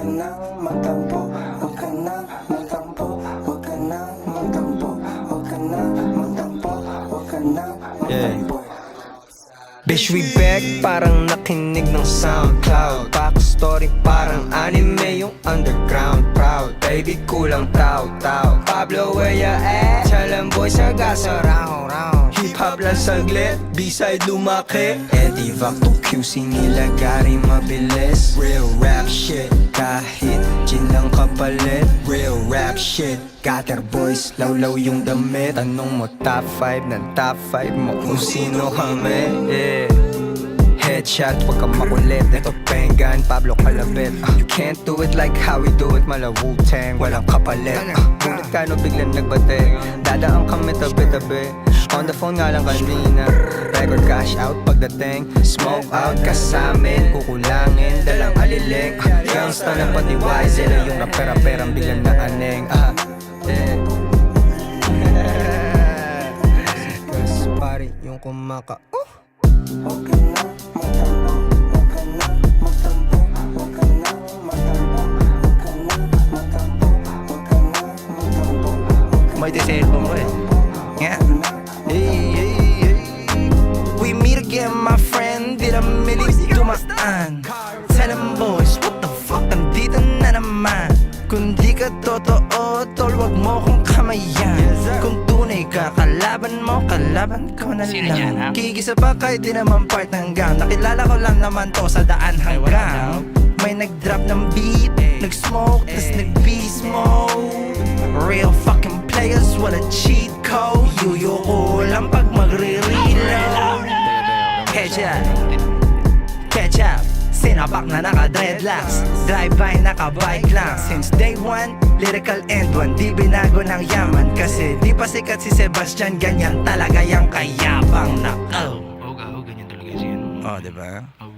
nang magtampo, huwag ka nang magtampo, huwag ka nang magtampo, huwag ka nang magtampo, huwag ka nang magtampo. Bitch, we back, parang nakinig ng SoundCloud. Backstory parang anime, yung underground proud. Baby, kulang tao-tao. Pablo, where ya at? Chalang boy sa gasa, round. Hip-hop lang saglit, B-side lumaki. Eddie Vac to QC nila Gary mabilis. Real rap shit, kahit gin lang kapalit. Real rap shit, gutter boys, lawlaw yung damit. Tanong mo top 5 ng top 5 mo kung sino kami. Headshot, wag kang makulit. Ito Pengan, Pablo Calabet. You can't do it like how we do it. Mala Wu-Tang, walang kapalit. Ngunit ka no biglang nagbate. Dadaan kami tabi-tabi. On the phone nga lang kanina. Record cash out pagdating. Smoke out ka sa amin. Kukulangin, dalang aliling. Gangsta na pati wise. Sila yung rapera-perang biglang naaneng. Kasi pari yung kumaka. Huwag ka nang magtampo, huwag ka nang magtampo, huwag ka nang magtampo, huwag ka nang magtampo, huwag ka nang magtampo. May cellphone ko eh. Yeah. Hey. We meet again, my friend. Di na milig dumaan. Tell them boys, what the fuck, nandito na naman. Kung di ka totoo, tol, wag mo kong kamayan. Kung tunay ka, kalaban mo, kalaban ko na lang. Kikisa pa kahit di naman part ng gang. Nakilala ko lang naman to sa daan hanggang may nag-drop ng beat, nag-smoke, tas nag-beast mode. Real fucking players, wala cheat code. Yuyo ko lang pag magre-reload. Catch up, sinapak na naka-dreadlocks. Drive-by naka-bike lang. Since day one, lyrical end one. Di binago ng yaman kasi di pa sikat si Sebastian. Ganyan talaga yung kayabang na Oo, ganyan talaga siya. Oh, diba? Oo.